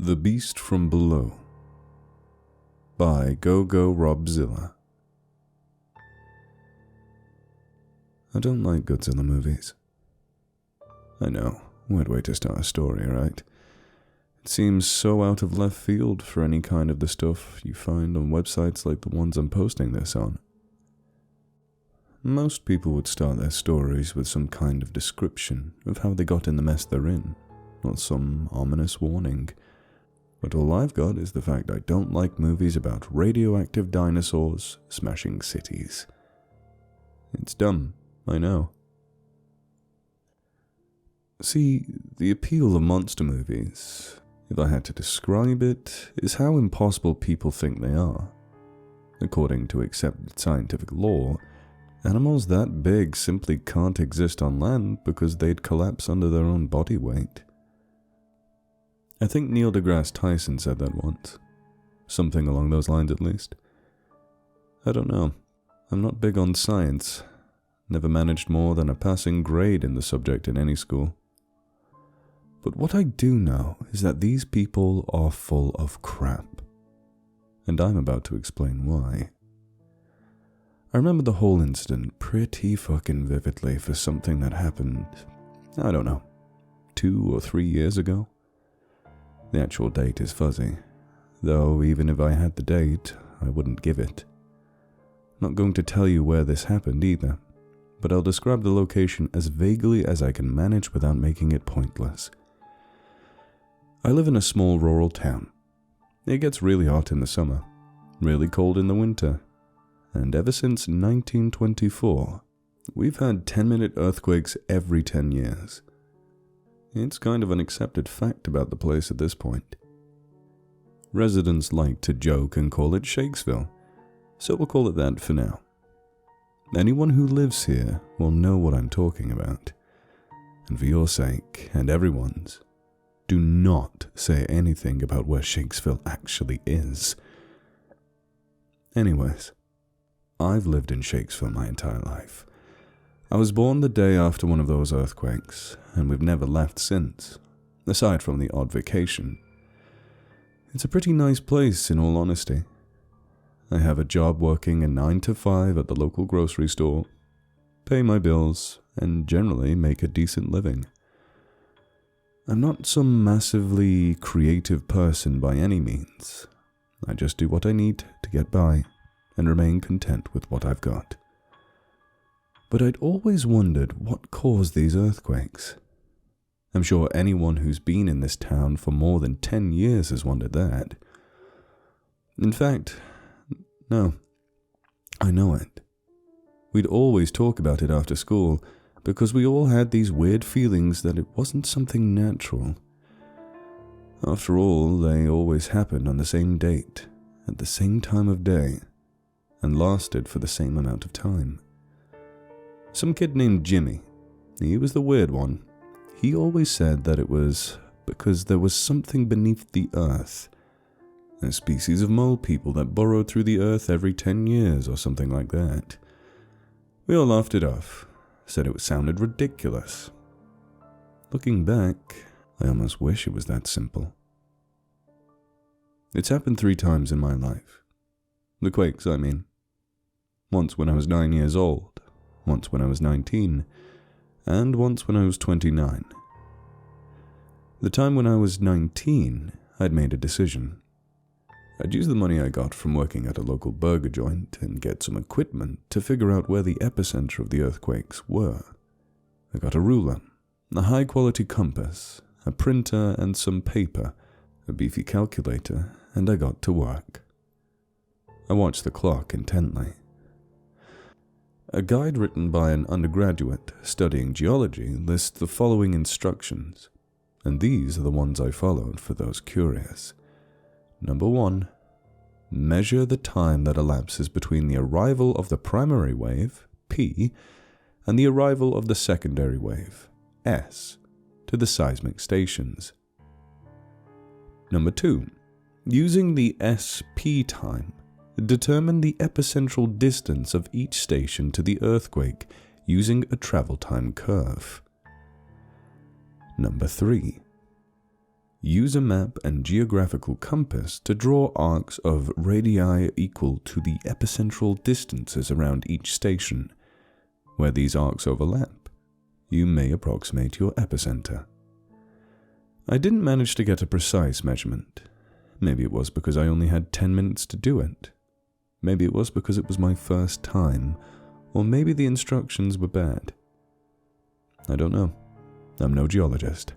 The Beast from Below by Go-Go Robzilla. I don't like Godzilla movies. I know, weird way to start a story, right? It seems so out of left field for any kind of the stuff you find on websites like the ones I'm posting this on. Most people would start their stories with some kind of description of how they got in the mess they're in, or some ominous warning. But all I've got is the fact I don't like movies about radioactive dinosaurs smashing cities. It's dumb, I know. See, the appeal of monster movies, if I had to describe it, is how impossible people think they are. According to accepted scientific law, animals that big simply can't exist on land because they'd collapse under their own body weight. I think Neil deGrasse Tyson said that once. Something along those lines at least. I don't know. I'm not big on science. Never managed more than a passing grade in the subject in any school. But what I do know is that these people are full of crap. And I'm about to explain why. I remember the whole incident pretty fucking vividly for something that happened, I don't know, 2 or 3 years ago. The actual date is fuzzy, though even if I had the date, I wouldn't give it. Not going to tell you where this happened either, but I'll describe the location as vaguely as I can manage without making it pointless. I live in a small rural town. It gets really hot in the summer, really cold in the winter, and ever since 1924, we've had 10-minute earthquakes every 10 years. It's kind of an accepted fact about the place at this point. Residents like to joke and call it Shakesville, so we'll call it that for now. Anyone who lives here will know what I'm talking about. And for your sake, and everyone's, do not say anything about where Shakesville actually is. Anyways, I've lived in Shakesville my entire life. I was born the day after one of those earthquakes, and we've never left since, aside from the odd vacation. It's a pretty nice place, in all honesty. I have a job working a 9 to 5 at the local grocery store, pay my bills, and generally make a decent living. I'm not some massively creative person by any means. I just do what I need to get by, and remain content with what I've got. But I'd always wondered what caused these earthquakes. I'm sure anyone who's been in this town for more than 10 years has wondered that. In fact, no, I know it. We'd always talk about it after school, because we all had these weird feelings that it wasn't something natural. After all, they always happened on the same date, at the same time of day, and lasted for the same amount of time. Some kid named Jimmy, he was the weird one. He always said that it was because there was something beneath the earth, a species of mole people that burrowed through the earth every 10 years or something like that. We all laughed it off, said it sounded ridiculous. Looking back, I almost wish it was that simple. It's happened 3 times in my life. The quakes, I mean. Once when I was 9 years old, once when I was 19, and once when I was 29. The time when I was 19, I'd made a decision. I'd use the money I got from working at a local burger joint and get some equipment to figure out where the epicenter of the earthquakes were. I got a ruler, a high-quality compass, a printer and some paper, a beefy calculator, and I got to work. I watched the clock intently. A guide written by an undergraduate studying geology lists the following instructions, and these are the ones I followed for those curious. Number 1. Measure the time that elapses between the arrival of the primary wave, P, and the arrival of the secondary wave, S, to the seismic stations. Number 2. Using the SP time, determine the epicentral distance of each station to the earthquake using a travel time curve. Number 3. Use a map and geographical compass to draw arcs of radii equal to the epicentral distances around each station. Where these arcs overlap, you may approximate your epicenter. I didn't manage to get a precise measurement. Maybe it was because I only had 10 minutes to do it. Maybe it was because it was my first time, or maybe the instructions were bad. I don't know. I'm no geologist.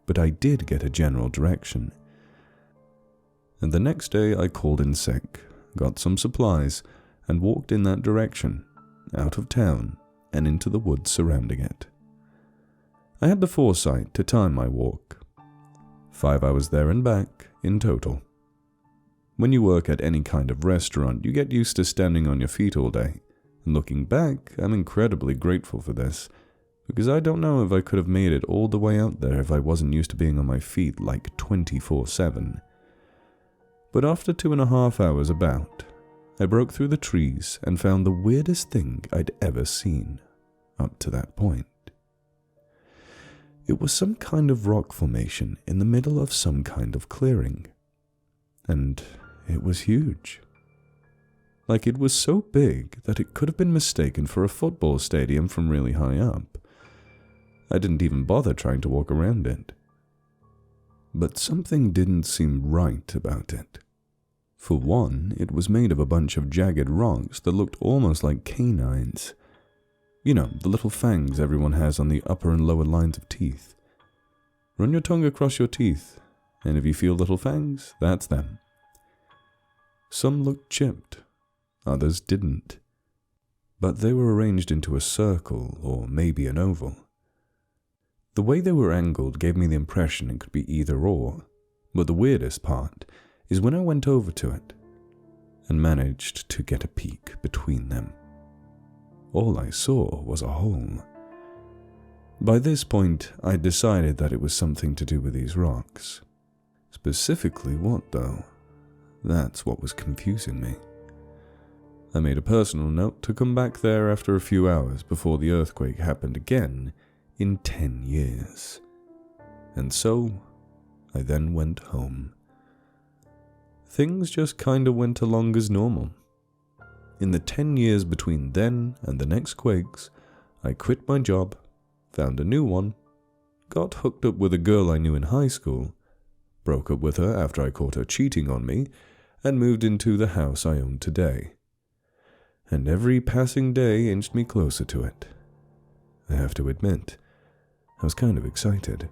But I did get a general direction. And the next day I called in sick, got some supplies, and walked in that direction, out of town and into the woods surrounding it. I had the foresight to time my walk. 5 hours there and back in total. When you work at any kind of restaurant, you get used to standing on your feet all day. And looking back, I'm incredibly grateful for this, because I don't know if I could have made it all the way out there if I wasn't used to being on my feet like 24/7. But after 2.5 hours about, I broke through the trees and found the weirdest thing I'd ever seen up to that point. It was some kind of rock formation in the middle of some kind of clearing. And it was huge. Like it was so big that it could have been mistaken for a football stadium from really high up. I didn't even bother trying to walk around it. But something didn't seem right about it. For one, it was made of a bunch of jagged rocks that looked almost like canines. You know, the little fangs everyone has on the upper and lower lines of teeth. Run your tongue across your teeth, and if you feel little fangs, that's them. Some looked chipped, others didn't. But they were arranged into a circle, or maybe an oval. The way they were angled gave me the impression it could be either or, but the weirdest part is when I went over to it and managed to get a peek between them. All I saw was a hole. By this point, I decided that it was something to do with these rocks. Specifically what, though? That's what was confusing me. I made a personal note to come back there after a few hours before the earthquake happened again in 10 years. And so, I then went home. Things just kinda went along as normal. In the 10 years between then and the next quakes, I quit my job, found a new one, got hooked up with a girl I knew in high school, broke up with her after I caught her cheating on me, and moved into the house I own today. And every passing day inched me closer to it. I have to admit, I was kind of excited.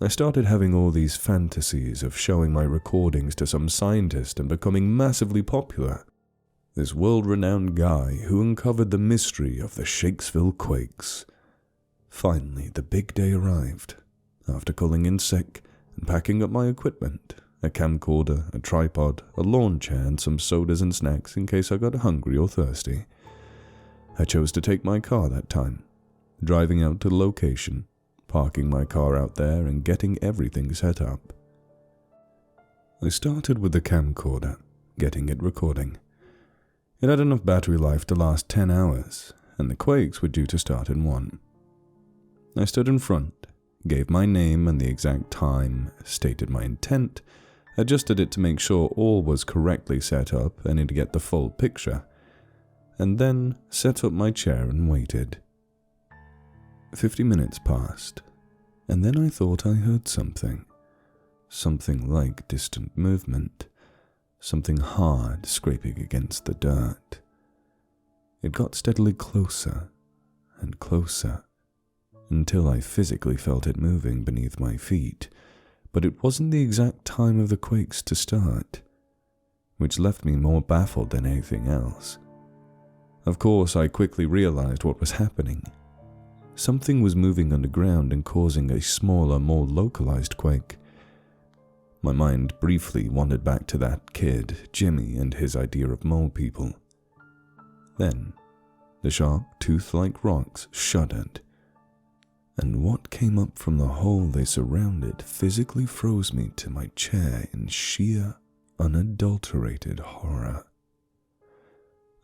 I started having all these fantasies of showing my recordings to some scientist and becoming massively popular. This world-renowned guy who uncovered the mystery of the Shakesville quakes. Finally, the big day arrived. After calling in sick and packing up my equipment, a camcorder, a tripod, a lawn chair, and some sodas and snacks in case I got hungry or thirsty, I chose to take my car that time, driving out to the location, parking my car out there and getting everything set up. I started with the camcorder, getting it recording. It had enough battery life to last 10 hours, and the quakes were due to start in 1. I stood in front, gave my name and the exact time, stated my intent, adjusted it to make sure all was correctly set up and to get the full picture, and then set up my chair and waited. 50 minutes passed, and then I thought I heard something. Something like distant movement. Something hard scraping against the dirt. It got steadily closer and closer, until I physically felt it moving beneath my feet, but it wasn't the exact time of the quakes to start, which left me more baffled than anything else. Of course, I quickly realized what was happening. Something was moving underground and causing a smaller, more localized quake. My mind briefly wandered back to that kid, Jimmy, and his idea of mole people. Then, the sharp, tooth-like rocks shuddered, and what came up from the hole they surrounded physically froze me to my chair in sheer, unadulterated horror.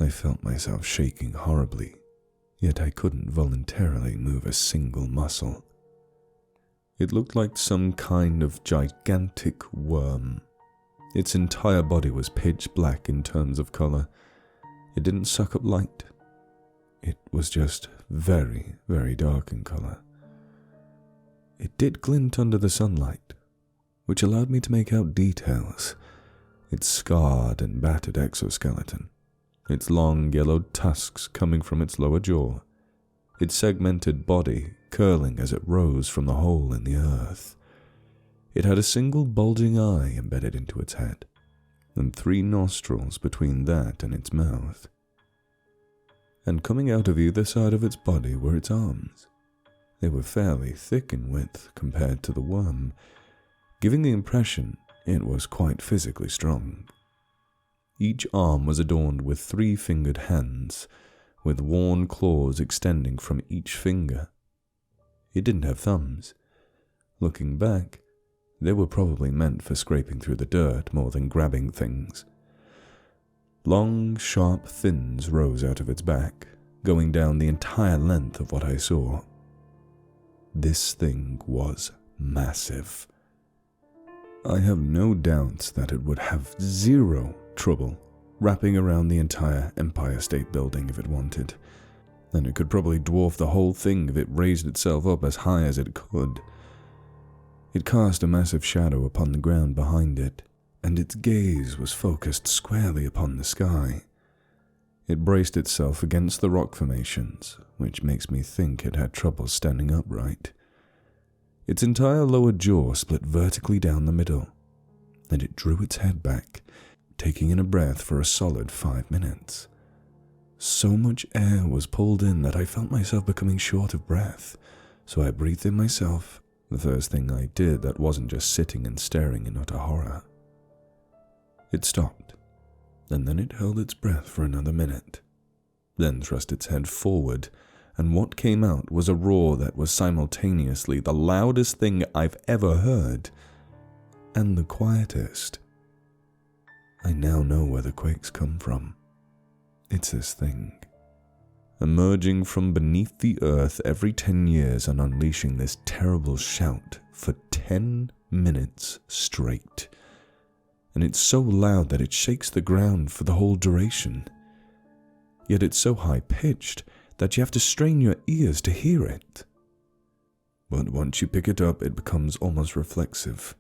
I felt myself shaking horribly, yet I couldn't voluntarily move a single muscle. It looked like some kind of gigantic worm. Its entire body was pitch black in terms of color. It didn't suck up light. It was just very, very dark in color. It did glint under the sunlight, which allowed me to make out details. Its scarred and battered exoskeleton, its long yellowed tusks coming from its lower jaw, its segmented body curling as it rose from the hole in the earth. It had a single bulging eye embedded into its head, and 3 nostrils between that and its mouth. And coming out of either side of its body were its arms. They were fairly thick in width compared to the worm, giving the impression it was quite physically strong. Each arm was adorned with 3-fingered hands, with worn claws extending from each finger. It didn't have thumbs. Looking back, they were probably meant for scraping through the dirt more than grabbing things. Long, sharp fins rose out of its back, going down the entire length of what I saw. This thing was massive. I have no doubts that it would have zero trouble wrapping around the entire Empire State Building if it wanted, and it could probably dwarf the whole thing if it raised itself up as high as it could. It cast a massive shadow upon the ground behind it, and its gaze was focused squarely upon the sky. It braced itself against the rock formations, which makes me think it had trouble standing upright. Its entire lower jaw split vertically down the middle, and it drew its head back, taking in a breath for a solid 5 minutes. So much air was pulled in that I felt myself becoming short of breath, so I breathed in myself, the first thing I did that wasn't just sitting and staring in utter horror. It stopped, and then it held its breath for another minute, then thrust its head forward, and what came out was a roar that was simultaneously the loudest thing I've ever heard, and the quietest. I now know where the quakes come from. It's this thing, emerging from beneath the earth every 10 years and unleashing this terrible shout for 10 minutes straight. And it's so loud that it shakes the ground for the whole duration. Yet it's so high-pitched that you have to strain your ears to hear it. But once you pick it up, it becomes almost reflexive,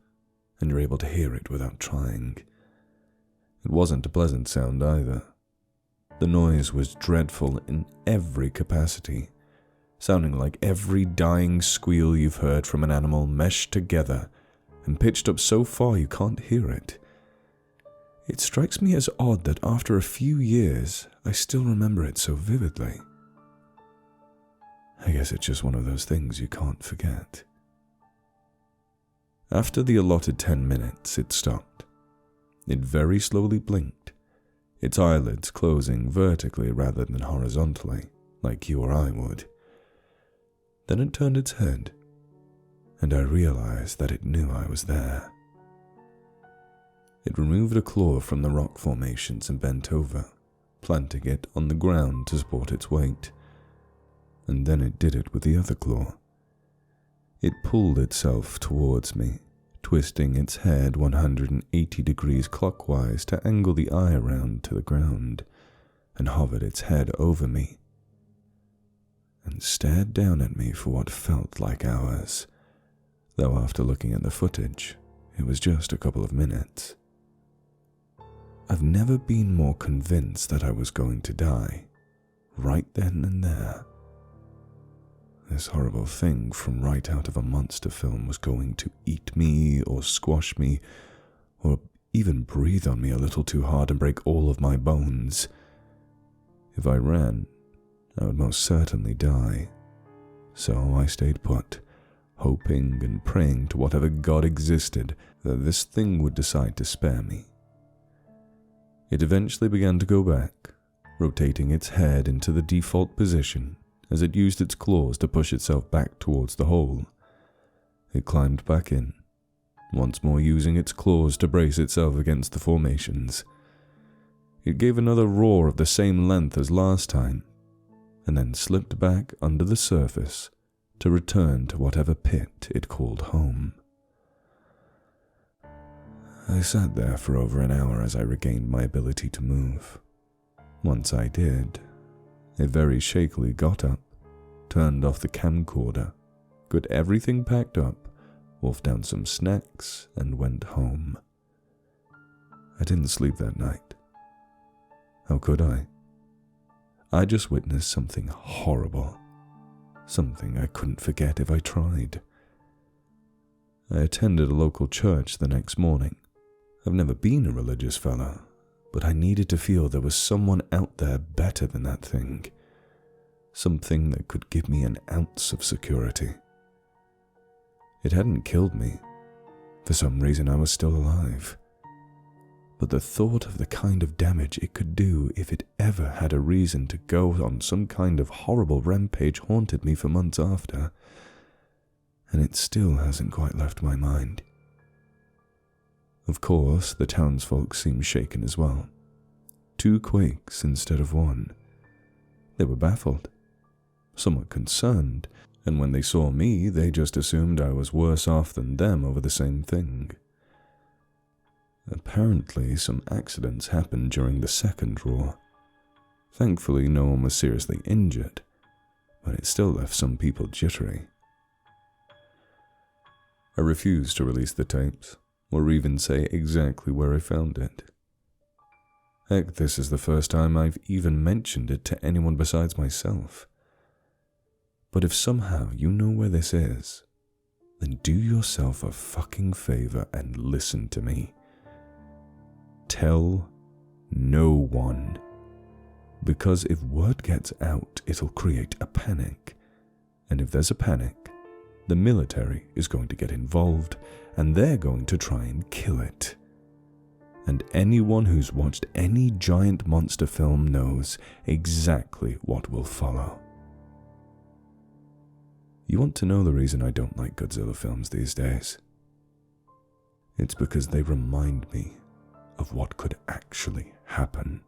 and you're able to hear it without trying. It wasn't a pleasant sound either. The noise was dreadful in every capacity, sounding like every dying squeal you've heard from an animal meshed together and pitched up so far you can't hear it. It strikes me as odd that after a few years, I still remember it so vividly. I guess it's just one of those things you can't forget. After the allotted 10 minutes, it stopped. It very slowly blinked, its eyelids closing vertically rather than horizontally, like you or I would. Then it turned its head, and I realized that it knew I was there. It removed a claw from the rock formations and bent over, planting it on the ground to support its weight. And then it did it with the other claw. It pulled itself towards me, twisting its head 180 degrees clockwise to angle the eye around to the ground, and hovered its head over me, and stared down at me for what felt like hours, though after looking at the footage, it was just a couple of minutes. I've never been more convinced that I was going to die, right then and there. This horrible thing from right out of a monster film was going to eat me or squash me or even breathe on me a little too hard and break all of my bones. If I ran, I would most certainly die. So I stayed put, hoping and praying to whatever God existed that this thing would decide to spare me. It eventually began to go back, rotating its head into the default position as it used its claws to push itself back towards the hole. It climbed back in, once more using its claws to brace itself against the formations. It gave another roar of the same length as last time, and then slipped back under the surface, to return to whatever pit it called home. I sat there for over an hour as I regained my ability to move. Once I did, I very shakily got up, turned off the camcorder, got everything packed up, wolfed down some snacks, and went home. I didn't sleep that night. How could I? I just witnessed something horrible, something I couldn't forget if I tried. I attended a local church the next morning. I've never been a religious fella, but I needed to feel there was someone out there better than that thing, something that could give me an ounce of security. It hadn't killed me. For some reason I was still alive. But the thought of the kind of damage it could do if it ever had a reason to go on some kind of horrible rampage haunted me for months after, and it still hasn't quite left my mind. Of course, the townsfolk seemed shaken as well. 2 quakes instead of 1. They were baffled, somewhat concerned, and when they saw me, they just assumed I was worse off than them over the same thing. Apparently, some accidents happened during the second roar. Thankfully, no one was seriously injured, but it still left some people jittery. I refused to release the tapes, or even say exactly where I found it. Heck, this is the first time I've even mentioned it to anyone besides myself. But if somehow you know where this is, then do yourself a fucking favor and listen to me. Tell no one. Because if word gets out, it'll create a panic. And if there's a panic, the military is going to get involved, and they're going to try and kill it. And anyone who's watched any giant monster film knows exactly what will follow. You want to know the reason I don't like Godzilla films these days? It's because they remind me of what could actually happen.